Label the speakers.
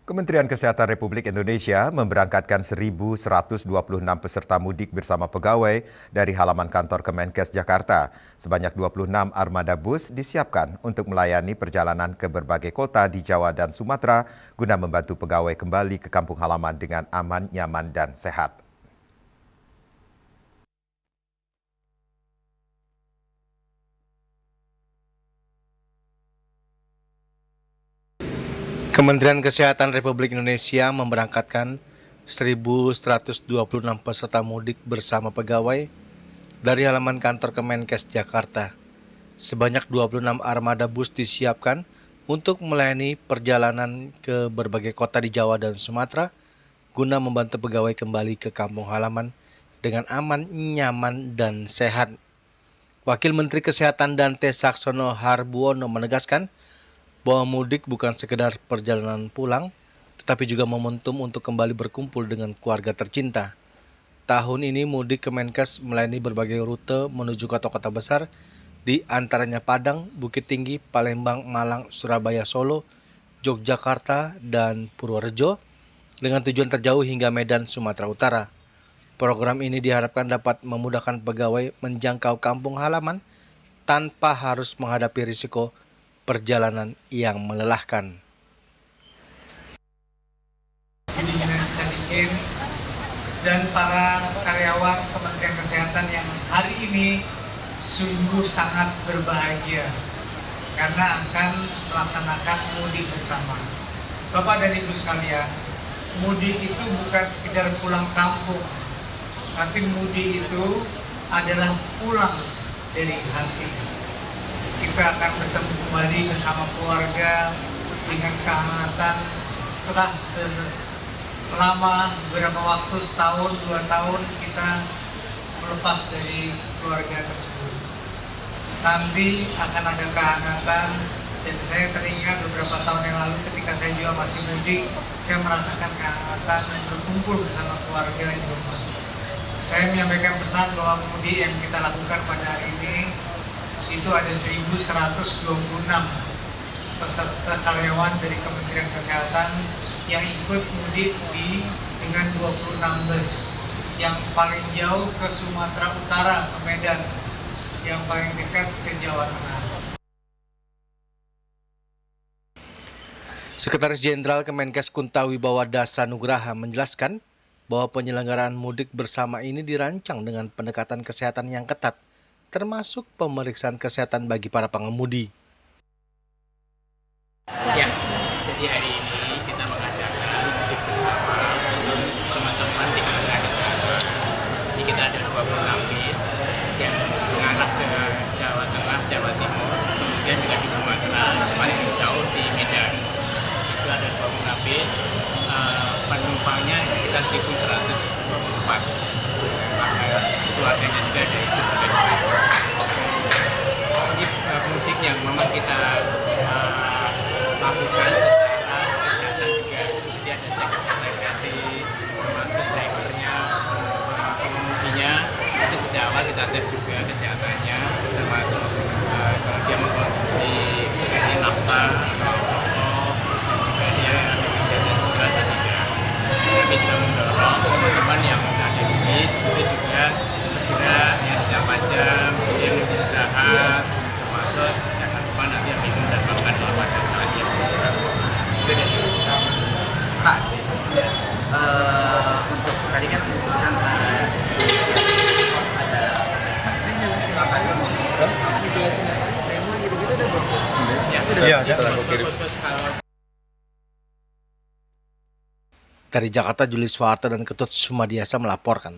Speaker 1: Kementerian Kesehatan Republik Indonesia memberangkatkan 1.126 peserta mudik bersama pegawai dari halaman kantor Kemenkes Jakarta. Sebanyak 26 armada bus disiapkan untuk melayani perjalanan ke berbagai kota di Jawa dan Sumatera guna membantu pegawai kembali ke kampung halaman dengan aman, nyaman, dan sehat.
Speaker 2: Kementerian Kesehatan Republik Indonesia memberangkatkan 1.126 peserta mudik bersama pegawai dari halaman kantor Kemenkes Jakarta. Sebanyak 26 armada bus disiapkan untuk melayani perjalanan ke berbagai kota di Jawa dan Sumatera guna membantu pegawai kembali ke kampung halaman dengan aman, nyaman, dan sehat. Wakil Menteri Kesehatan Dante Saxono Harbuono menegaskan bahwa mudik bukan sekedar perjalanan pulang, tetapi juga momentum untuk kembali berkumpul dengan keluarga tercinta. Tahun ini mudik Kemenkes melayani berbagai rute menuju kota-kota besar, di antaranya Padang, Bukit Tinggi, Palembang, Malang, Surabaya, Solo, Yogyakarta, dan Purworejo, dengan tujuan terjauh hingga Medan, Sumatera Utara. Program ini diharapkan dapat memudahkan pegawai menjangkau kampung halaman tanpa harus menghadapi risiko perjalanan yang melelahkan.
Speaker 3: Sadikin dan para karyawan Kementerian Kesehatan yang hari ini sungguh sangat berbahagia karena akan melaksanakan mudik bersama. Bapak dan Ibu sekalian, mudik itu bukan sekedar pulang kampung, tapi mudik itu adalah pulang dari hati. Kita akan bertemu kembali bersama keluarga dengan kehangatan setelah lama beberapa waktu, setahun, 2 tahun kita melepas dari keluarga tersebut. Nanti akan ada kehangatan dan saya teringat beberapa tahun yang lalu ketika saya juga masih mudik, saya merasakan kehangatan berkumpul bersama keluarga di rumah. Saya menyampaikan pesan bahwa mudik yang kita lakukan pada hari ini itu ada 1.126 peserta karyawan dari Kementerian Kesehatan yang ikut mudik dengan 26 bus. Yang paling jauh ke Sumatera Utara, ke Medan, yang paling dekat ke Jawa Tengah.
Speaker 2: Sekretaris Jenderal Kemenkes Kunta Wibawa Dasa Nugraha menjelaskan bahwa penyelenggaraan mudik bersama ini dirancang dengan pendekatan kesehatan yang ketat, termasuk pemeriksaan kesehatan bagi para pengemudi.
Speaker 4: Ya, jadi hari ini kita mengadakan mudik bersama teman-teman di Kementerian Kesehatan. Jadi kita ada 26 bis yang mengarah ke Jawa Tengah, Jawa Timur, kemudian juga di Sumatera, paling jauh di Medan. Itu ada 26 bis, penumpangnya sekitar 1.124. Keluarganya juga ada itu juga di sana. Ini mudik yang memang kita lakukan secara kesehatan juga. Jadi ada cek kesehatan gratis, termasuk drivernya, pengemudinya. Itu sejak awal kita tes juga kesehatannya, termasuk kalau dia mengkonsumsi nafta atau rokok, dan juga dia ada kesehatan juga atau tidak. Kami juga mendorong teman-teman yang ada di bis itu juga bergerak ya setiap jam, kemudian istirahat, termasuk jangan lupa nanti minum dan makan pada saat yang kurang. Itu dari kami. Kasih.
Speaker 5: Untuk tadi kan disebutkan ada sustain jelasin apa aja dijelasin tema gitu-gitu udah bos.
Speaker 4: Ya, telah kirim.
Speaker 2: Dari Jakarta, Julius Soeharto dan Ketut Sumadiasa melaporkan.